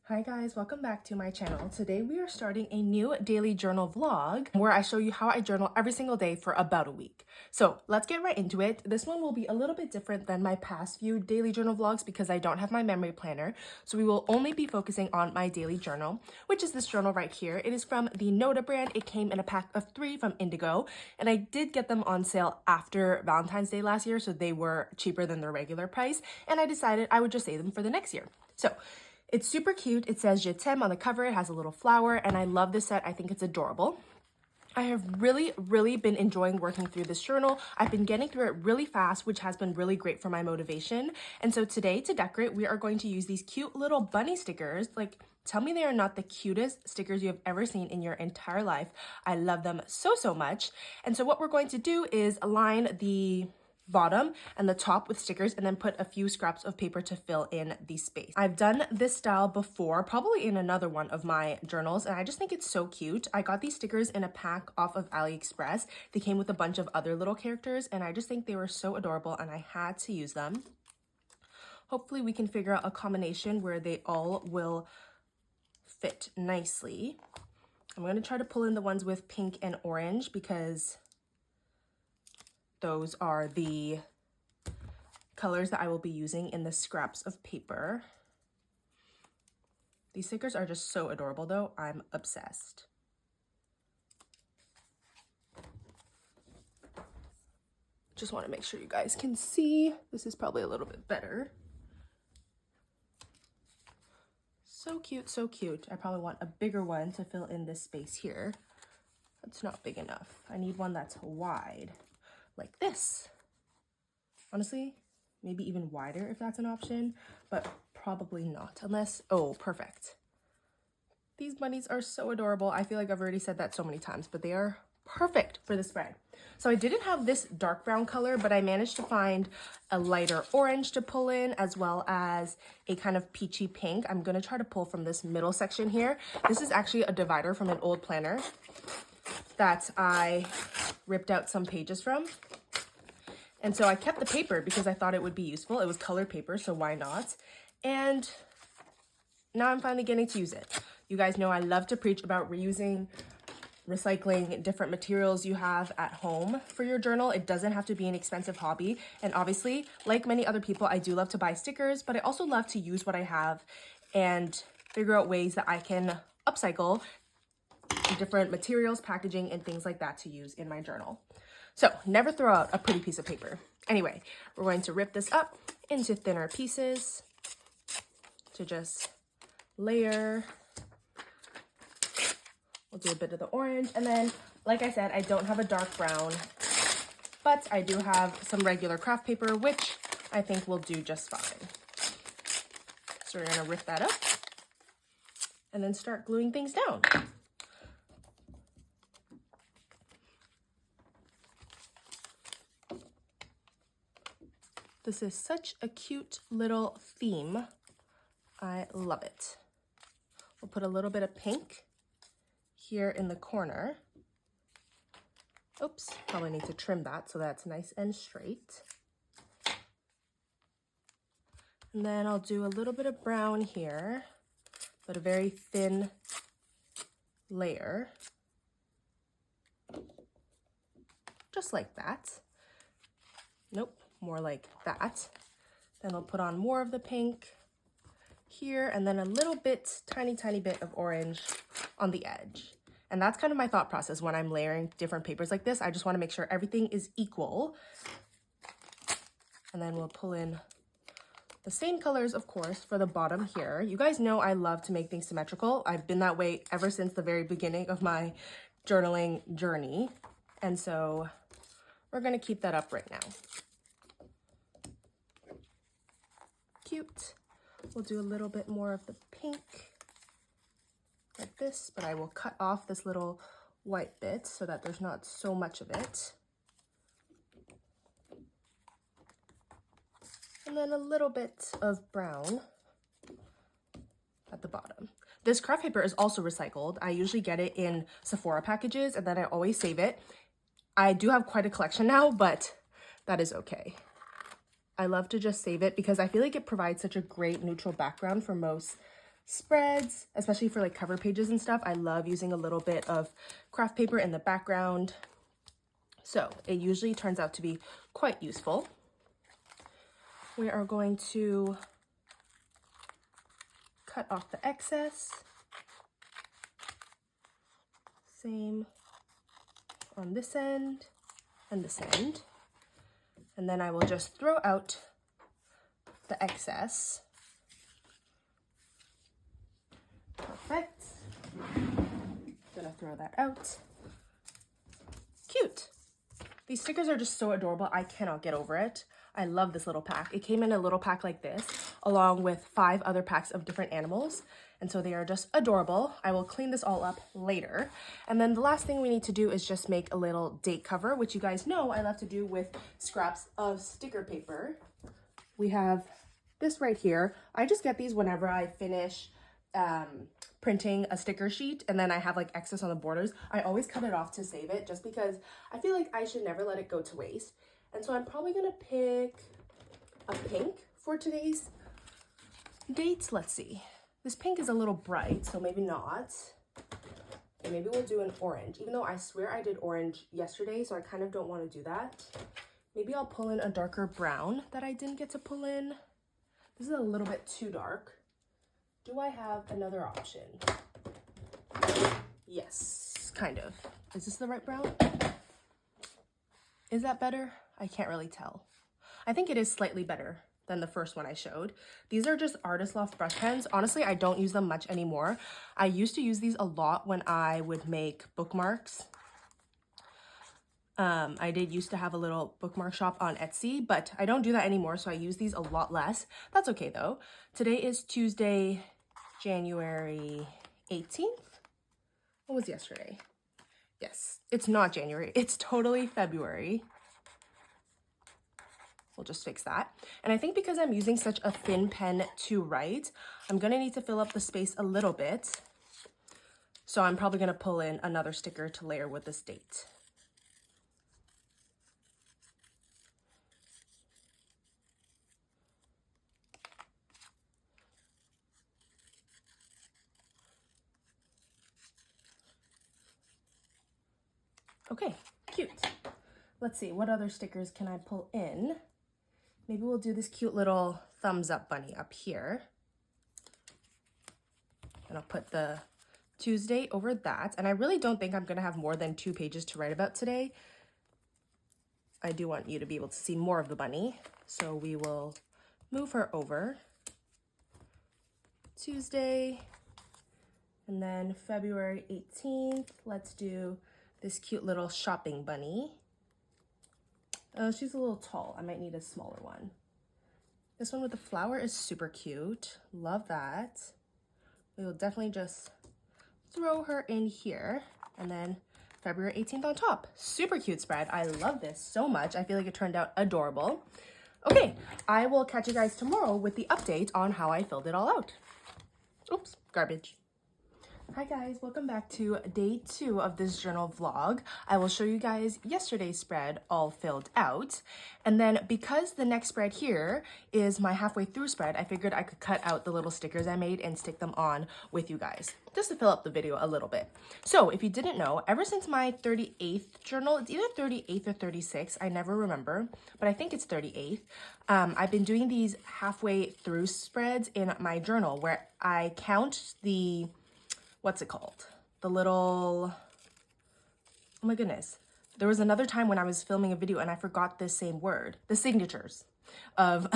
Hi guys, welcome back to my channel. Today we are starting a new daily journal vlog where I show you how I journal every single day for about a week. So let's get right into it. This one will be a little bit different than my past few daily journal vlogs because I don't have my memory planner. So we will only be focusing on my daily journal, which is this journal right here. It is from the Noda brand. It came in a pack of 3 from Indigo, and I did get them on sale after Valentine's Day last year, so they were cheaper than their regular price, and I decided I would just save them for the next year. So it's super cute. It says Je t'aime on the cover. It has a little flower, and I love this set. I think it's adorable. I have really been enjoying working through this journal. I've been getting through it really fast, which has been really great for my motivation. And so today, to decorate, we are going to use these cute little bunny stickers. Like, tell me they are not the cutest stickers you have ever seen in your entire life. I love them so much. And so what we're going to do is align the bottom and the top with stickers and then put a few scraps of paper to fill in the space. I've done this style before, probably in another one of my journals, and I just think it's so cute. I got these stickers in a pack off of AliExpress. They came with a bunch of other little characters, and I just think they were so adorable and I had to use them. Hopefully we can figure out a combination where they all will fit nicely. I'm going to try to pull in the ones with pink and orange because those are the colors that I will be using in the scraps of paper. These stickers are just so adorable though. I'm obsessed. Just want to make sure you guys can see. This is probably a little bit better. So cute, so cute. I probably want a bigger one to fill in this space here. That's not big enough. I need one that's wide, like this. Honestly, maybe even wider if that's an option, but probably not unless, oh, perfect. These bunnies are so adorable. I feel like I've already said that so many times, but they are perfect for this spread. So I didn't have this dark brown color, but I managed to find a lighter orange to pull in, as well as a kind of peachy pink. I'm gonna try to pull from this middle section here. This is actually a divider from an old planner that I ripped out some pages from. And so I kept the paper because I thought it would be useful. It was colored paper, so why not? And now I'm finally getting to use it. You guys know I love to preach about reusing, recycling different materials you have at home for your journal. It doesn't have to be an expensive hobby. And obviously, like many other people, I do love to buy stickers, but I also love to use what I have and figure out ways that I can upcycle different materials, packaging, and things like that to use in my journal. So never throw out a pretty piece of paper. Anyway, we're going to rip this up into thinner pieces to just layer. We'll do a bit of the orange. And then, like I said, I don't have a dark brown, but I do have some regular craft paper, which I think will do just fine. So we're gonna rip that up and then start gluing things down. This is such a cute little theme. I love it. We'll put a little bit of pink here in the corner. Oops, probably need to trim that so that's nice and straight. And then I'll do a little bit of brown here, but a very thin layer. Just like that. Nope. More like that. Then I'll put on more of the pink here and then a little bit, tiny bit of orange on the edge. And that's kind of my thought process when I'm layering different papers like this. I just want to make sure everything is equal. And then we'll pull in the same colors, of course, for the bottom here. You guys know I love to make things symmetrical. I've been that way ever since the very beginning of my journaling journey. And so we're going to keep that up right now. Cute. We'll do a little bit more of the pink like this, but I will cut off this little white bit so that there's not so much of it. And then a little bit of brown at the bottom. This craft paper is also recycled. I usually get it in Sephora packages and then I always save it. I do have quite a collection now, but that is okay. I love to just save it because I feel like it provides such a great neutral background for most spreads, especially for like cover pages and stuff. I love using a little bit of craft paper in the background. So it usually turns out to be quite useful. We are going to cut off the excess. Same on this end and this end. And then I will just throw out the excess. Perfect. Gonna throw that out. Cute. These stickers are just so adorable. I cannot get over it. I love this little pack. It came in a little pack like this, along with 5 other packs of different animals. And so they are just adorable. I will clean this all up later. And then the last thing we need to do is just make a little date cover, which you guys know I love to do with scraps of sticker paper. We have this right here. I just get these whenever I finish printing a sticker sheet and then I have like excess on the borders. I always cut it off to save it just because I feel like I should never let it go to waste. And so I'm probably gonna pick a pink for today's dates. Let's see. This pink is a little bright, so maybe not. And maybe we'll do an orange, even though I swear I did orange yesterday, so I kind of don't want to do that. Maybe I'll pull in a darker brown that I didn't get to pull in. This is a little bit too dark. Do I have another option? Yes, kind of. Is this the right brown? Is that better? I can't really tell. I think it is slightly better than the first one I showed. These are just Artist Loft brush pens. Honestly, I don't use them much anymore. I used to use these a lot when I would make bookmarks. I did used to have a little bookmark shop on Etsy, but I don't do that anymore, so I use these a lot less. That's okay though. Today is Tuesday, January 18th. What was yesterday? Yes, it's not January. It's totally February. We'll just fix that. And I think because I'm using such a thin pen to write, I'm gonna need to fill up the space a little bit. So I'm probably gonna pull in another sticker to layer with this date. Okay, cute. Let's see, what other stickers can I pull in? Maybe we'll do this cute little thumbs up bunny up here. And I'll put the Tuesday over that. And I really don't think I'm gonna have more than 2 pages to write about today. I do want you to be able to see more of the bunny. So we will move her over. Tuesday. And then February 18th, let's do this cute little shopping bunny. She's a little tall. I might need a smaller one. This one with the flower is super cute. Love that. We will definitely just throw her in here. And then February 18th on top. Super cute spread. I love this so much. I feel like it turned out adorable. Okay, I will catch you guys tomorrow with the update on how I filled it all out. Oops, garbage. Hi guys, welcome back to day 2 of this journal vlog. I will show you guys yesterday's spread all filled out. And then because the next spread here is my halfway through spread, I figured I could cut out the little stickers I made and stick them on with you guys, just to fill up the video a little bit. So if you didn't know, ever since my 38th journal, it's either 38th or 36, I never remember, but I think it's 38th. I've been doing these halfway through spreads in my journal where I count the what's it called? The little, oh my goodness. There was another time when I was filming a video and I forgot this same word, the signatures of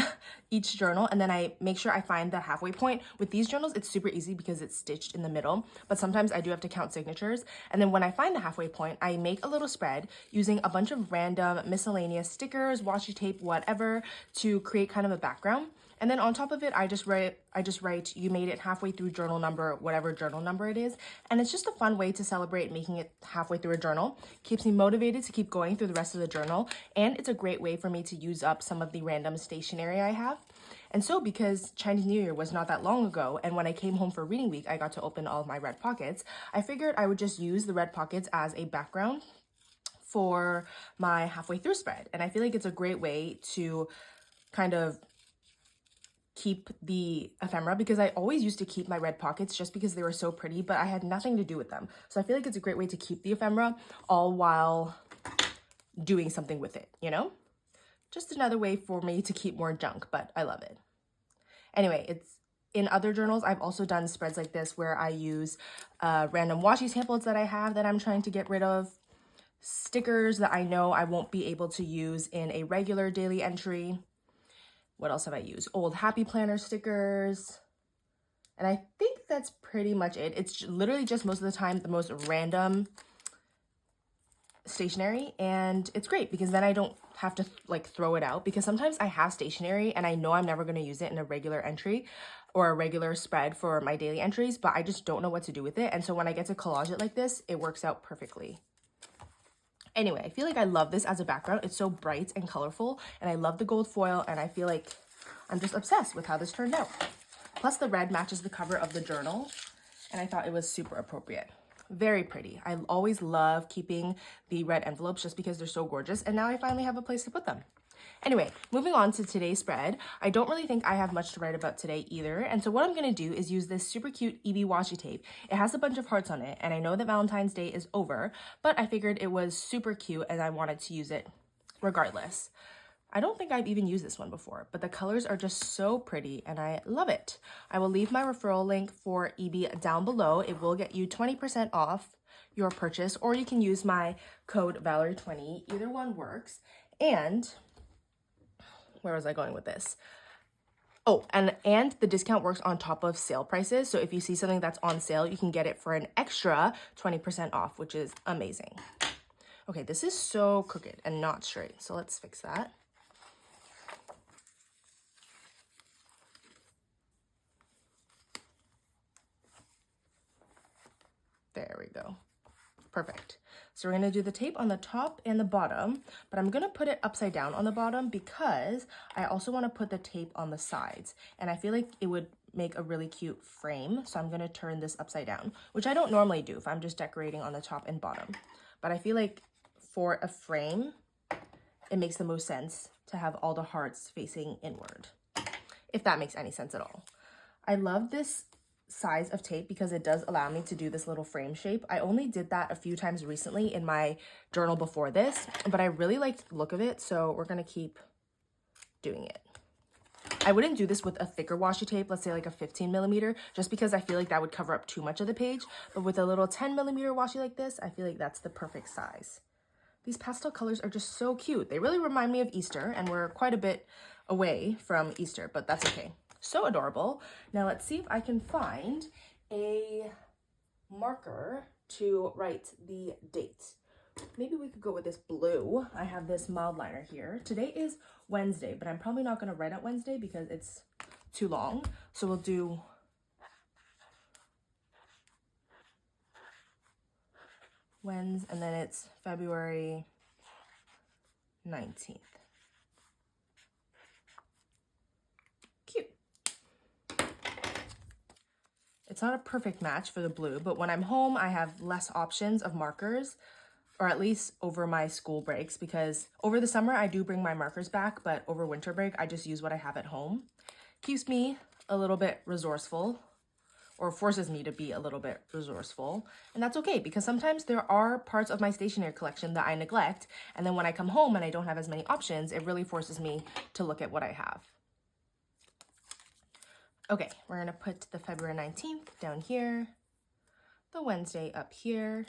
each journal. And then I make sure I find the halfway point. With these journals, it's super easy because it's stitched in the middle, but sometimes I do have to count signatures. And then when I find the halfway point, I make a little spread using a bunch of random miscellaneous stickers, washi tape, whatever, to create kind of a background. And then on top of it, I just write, you made it halfway through journal number, whatever journal number it is. And it's just a fun way to celebrate making it halfway through a journal. Keeps me motivated to keep going through the rest of the journal. And it's a great way for me to use up some of the random stationery I have. And so because Chinese New Year was not that long ago, and when I came home for reading week, I got to open all of my red pockets, I figured I would just use the red pockets as a background for my halfway through spread. And I feel like it's a great way to kind of keep the ephemera, because I always used to keep my red pockets just because they were so pretty, but I had nothing to do with them. So I feel like it's a great way to keep the ephemera all while doing something with it, you know? Just another way for me to keep more junk, but I love it. Anyway, it's in other journals, I've also done spreads like this where I use random washi samples that I have that I'm trying to get rid of, stickers that I know I won't be able to use in a regular daily entry. What else have I used? Old Happy Planner stickers. And I think that's pretty much it. It's literally just most of the time the most random stationery, and it's great because then I don't have to like throw it out, because sometimes I have stationery and I know I'm never going to use it in a regular entry or a regular spread for my daily entries, but I just don't know what to do with it. And so when I get to collage it like this, it works out perfectly. Anyway, I feel like I love this as a background. It's so bright and colorful, and I love the gold foil, and I feel like I'm just obsessed with how this turned out. Plus the red matches the cover of the journal, and I thought it was super appropriate. Very pretty. I always love keeping the red envelopes just because they're so gorgeous, and now I finally have a place to put them. Anyway, moving on to today's spread. I don't really think I have much to write about today either, and so what I'm going to do is use this super cute EB washi tape. It has a bunch of hearts on it, and I know that Valentine's Day is over, but I figured it was super cute and I wanted to use it regardless. I don't think I've even used this one before, but the colors are just so pretty and I love it. I will leave my referral link for EB down below. It will get you 20% off your purchase, or you can use my code Valerie20. Either one works. And where was I going with this? Oh, and the discount works on top of sale prices. So if you see something that's on sale, you can get it for an extra 20% off, which is amazing. Okay, this is so crooked and not straight. So let's fix that. There we go. Perfect. So we're going to do the tape on the top and the bottom, but I'm going to put it upside down on the bottom because I also want to put the tape on the sides, and I feel like it would make a really cute frame. So I'm going to turn this upside down, which I don't normally do if I'm just decorating on the top and bottom. But I feel like for a frame, it makes the most sense to have all the hearts facing inward, if that makes any sense at all. I love this size of tape because it does allow me to do this little frame shape. I only did that a few times recently in my journal before this, but I really liked the look of it, so we're gonna keep doing it. I wouldn't do this with a thicker washi tape, let's say like a 15mm, just because I feel like that would cover up too much of the page, but with a little 10mm washi like this, I feel like that's the perfect size. These pastel colors are just so cute. They really remind me of Easter, and we're quite a bit away from Easter, but that's okay. So adorable. Now let's see if I can find a marker to write the date. Maybe we could go with this blue. I have this mild liner here. Today is Wednesday, but I'm probably not going to write out Wednesday because it's too long. So we'll do Wednesday, and then it's February 19th. Cute. It's not a perfect match for the blue, but when I'm home, I have less options of markers, or at least over my school breaks, because over the summer, I do bring my markers back, but over winter break, I just use what I have at home. Keeps me a little bit resourceful, or forces me to be a little bit resourceful, and that's okay, because sometimes there are parts of my stationery collection that I neglect, and then when I come home and I don't have as many options, it really forces me to look at what I have. Okay, we're gonna put the February 19th down here, the Wednesday up here,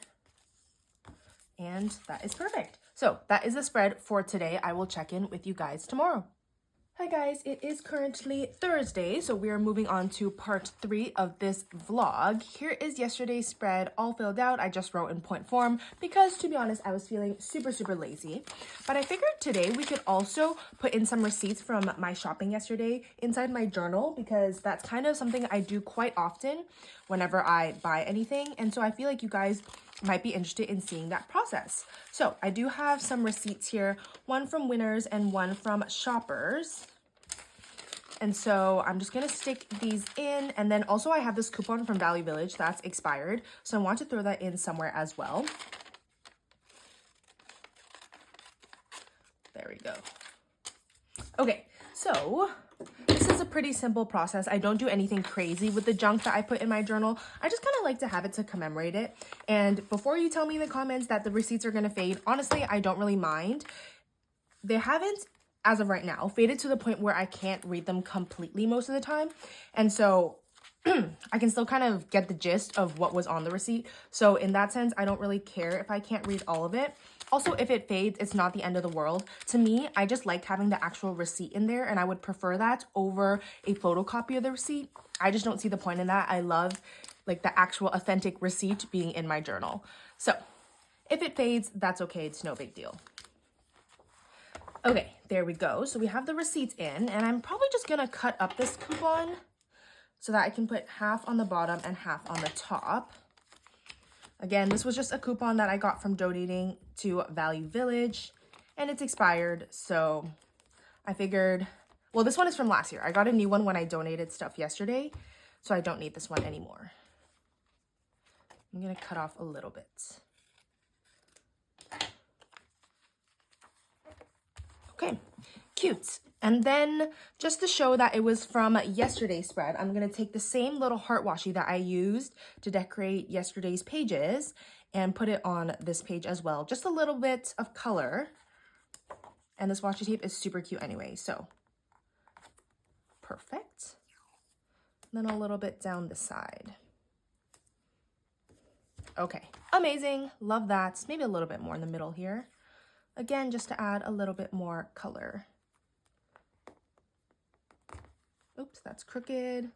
and that is perfect. So that is the spread for today. I will check in with you guys tomorrow. Hi guys, it is currently Thursday, so we are moving on to part 3 of this vlog. Here is yesterday's spread all filled out. I just wrote in point form because, to be honest, I was feeling super lazy. But I figured today we could also put in some receipts from my shopping yesterday inside my journal, because that's kind of something I do quite often whenever I buy anything. And so I feel like you guys might be interested in seeing that process. So I do have some receipts here, one from Winners and one from Shoppers. And so I'm just gonna stick these in, and then also I have this coupon from Value Village that's expired, so I want to throw that in somewhere as well. There we go. Okay, so this is a pretty simple process. I don't do anything crazy with the junk that I put in my journal. I just kind of like to have it to commemorate it. And before you tell me in the comments that the receipts are going to fade, honestly, I don't really mind. They haven't, as of right now, faded to the point where I can't read them completely most of the time. And so I can still kind of get the gist of what was on the receipt. So in that sense, I don't really care if I can't read all of it. Also, if it fades, it's not the end of the world. To me, I just liked having the actual receipt in there, and I would prefer that over a photocopy of the receipt. I just don't see the point in that. I love like the actual authentic receipt being in my journal. So if it fades, that's okay. It's no big deal. Okay, there we go. So we have the receipts in, and I'm probably just gonna cut up this coupon so that I can put half on the bottom and half on the top. Again, this was just a coupon that I got from donating to Value Village, and it's expired, so I figured, well, this one is from last year. I got a new one when I donated stuff yesterday, so I don't need this one anymore. I'm gonna cut off a little bit. Okay, cute. And then just to show that it was from yesterday's spread, I'm going to take the same little heart washi that I used to decorate yesterday's pages and put it on this page as well. Just a little bit of color. And this washi tape is super cute anyway, so perfect. And then a little bit down the side. Okay, amazing. Love that. Maybe a little bit more in the middle here. Again, just to add a little bit more color. Oops, that's crooked.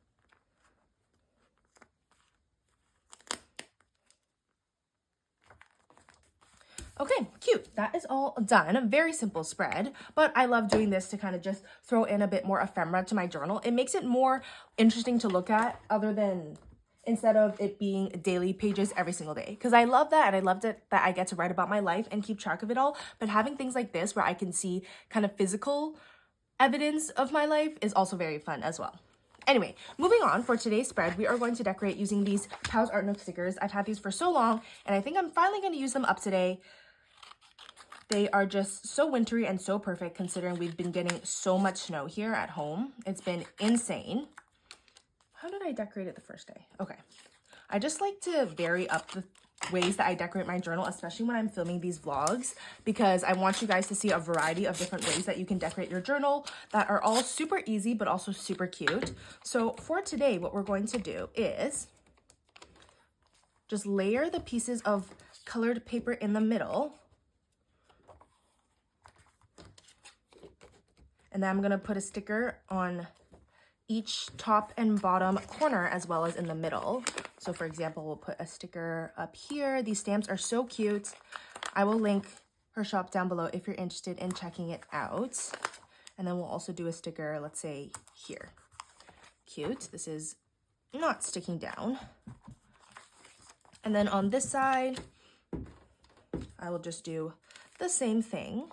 Okay, cute. That is all done. A very simple spread, but I love doing this to kind of just throw in a bit more ephemera to my journal. It makes it more interesting to look at instead of it being daily pages every single day. Because I love that, and I loved it that I get to write about my life and keep track of it all. But having things like this where I can see kind of physical evidence of my life is also very fun as well. Anyway, moving on, for today's spread, we are going to decorate using these Pals Art Nook stickers. I've had these for so long, and I think I'm finally going to use them up today. They are just so wintry and so perfect considering we've been getting so much snow here at home. It's been insane. How did I decorate it the first day? Okay. I just like to vary up the ways that I decorate my journal, especially when I'm filming these vlogs, because I want you guys to see a variety of different ways that you can decorate your journal that are all super easy but also super cute. So for today, what we're going to do is just layer the pieces of colored paper in the middle. And then I'm going to put a sticker on each top and bottom corner as well as in the middle. So for example, we'll put a sticker up here. These stamps are so cute. I will link her shop down below if you're interested in checking it out. And then we'll also do a sticker, let's say here. Cute. This is not sticking down. And then on this side, I will just do the same thing.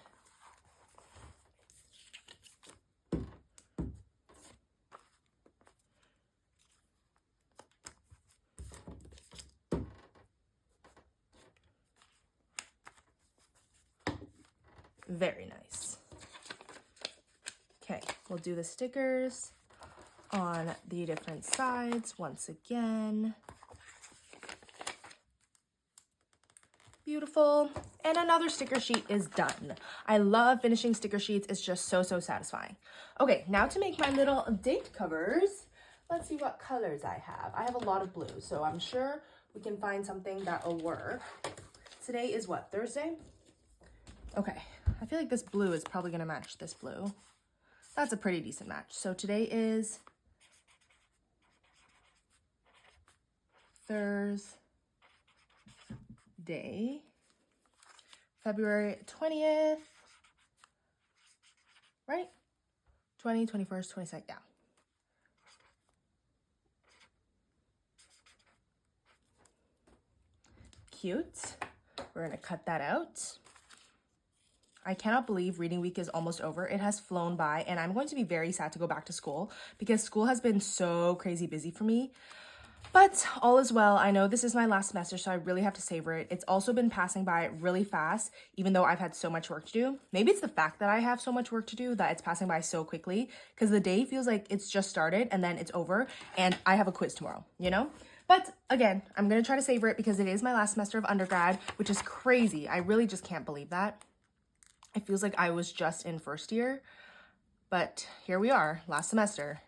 Very nice. Okay, we'll do the stickers on the different sides once again. Beautiful. And another sticker sheet is done. I love finishing sticker sheets. It's just so satisfying. Okay, now to make my little date covers. Let's see what colors I have. I have a lot of blue, so I'm sure we can find something that will work. Today is what, Thursday? Okay, I feel like this blue is probably gonna match this blue. That's a pretty decent match. So today is Thursday, February 20th, right? 20, 21st, 22nd, yeah. Cute. We're gonna cut that out. I cannot believe reading week is almost over. It has flown by, and I'm going to be very sad to go back to school because school has been so crazy busy for me. But all is well. I know this is my last semester, so I really have to savor it. It's also been passing by really fast, even though I've had so much work to do. Maybe it's the fact that I have so much work to do that it's passing by so quickly, because the day feels like it's just started and then it's over and I have a quiz tomorrow, you know? But again, I'm going to try to savor it because it is my last semester of undergrad, which is crazy. I really just can't believe that. It feels like I was just in first year, but here we are, last semester.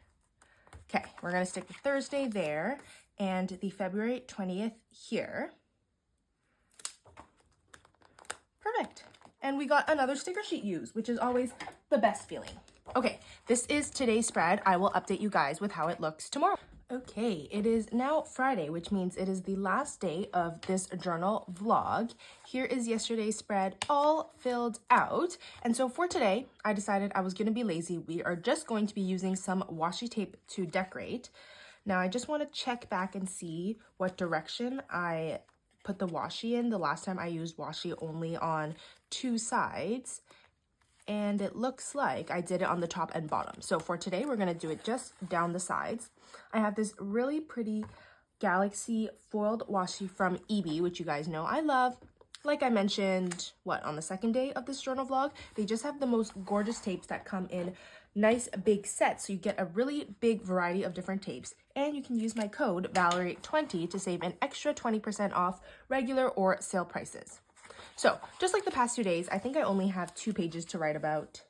Okay, we're going to stick the Thursday there and the February 20th here. Perfect. And we got another sticker sheet used, which is always the best feeling. Okay, this is today's spread. I will update you guys with how it looks tomorrow. Okay, it is now Friday, which means it is the last day of this journal vlog. Here is yesterday's spread all filled out. And so for today, I decided I was going to be lazy. We are just going to be using some washi tape to decorate. Now, I just want to check back and see what direction I put the washi in. The last time I used washi only on 2 sides. And it looks like I did it on the top and bottom. So for today, we're going to do it just down the sides. I have this really pretty Galaxy foiled washi from EB, which you guys know I love. Like I mentioned, on the second day of this journal vlog, they just have the most gorgeous tapes that come in nice big sets. So you get a really big variety of different tapes. And you can use my code Valerie20 to save an extra 20% off regular or sale prices. So, just like the past 2 days, I think I only have 2 pages to write about.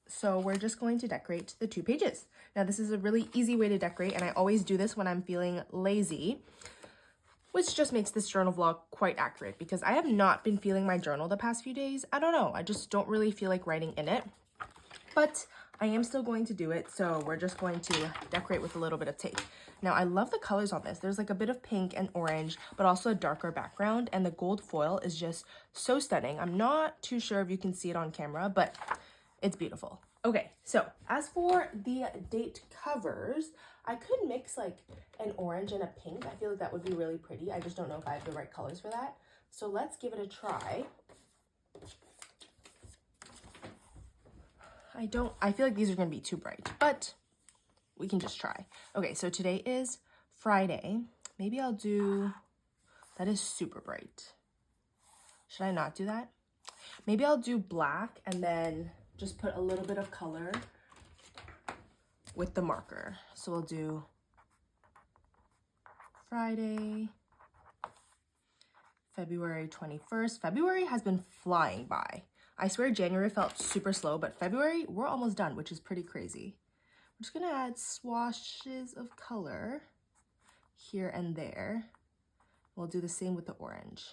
So, we're just going to decorate the 2 pages. Now, this is a really easy way to decorate, and I always do this when I'm feeling lazy, which just makes this journal vlog quite accurate because I have not been feeling my journal the past few days. I don't know. I just don't really feel like writing in it. But I am still going to do it, so we're just going to decorate with a little bit of tape. Now, I love the colors on this. There's like a bit of pink and orange, but also a darker background, and the gold foil is just so stunning. I'm not too sure if you can see it on camera, but it's beautiful. Okay, so as for the date covers, I could mix like an orange and a pink. I feel like that would be really pretty. I just don't know if I have the right colors for that. So let's give it a try. I feel like these are going to be too bright, but we can just try. Okay, so today is Friday. Maybe I'll do, that is super bright. Should I not do that? Maybe I'll do black and then just put a little bit of color with the marker. So we'll do Friday, February 21st. February has been flying by. I swear January felt super slow, but February, we're almost done, which is pretty crazy. I'm just gonna add swashes of color here and there. We'll do the same with the orange.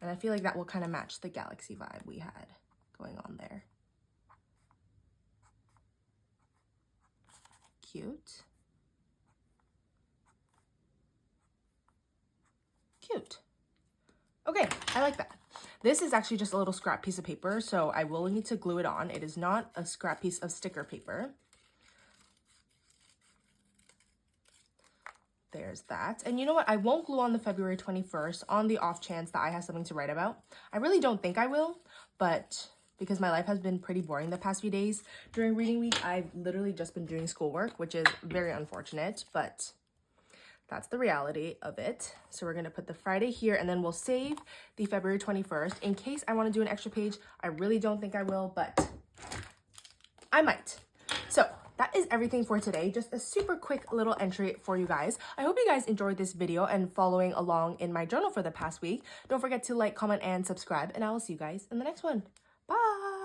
And I feel like that will kind of match the Galaxy vibe we had going on there. Cute. Cute. Okay, I like that. This is actually just a little scrap piece of paper, so I will need to glue it on. It is not a scrap piece of sticker paper. There's that. And you know what? I won't glue on the February 21st on the off chance that I have something to write about. I really don't think I will, but because my life has been pretty boring the past few days during reading week, I've literally just been doing schoolwork, which is very unfortunate, but that's the reality of it. So we're going to put the Friday here, and then we'll save the February 21st in case I want to do an extra page. I really don't think I will, but I might. So that is everything for today. Just a super quick little entry for you guys. I hope you guys enjoyed this video and following along in my journal for the past week. Don't forget to like, comment, and subscribe, and I will see you guys in the next one. Bye!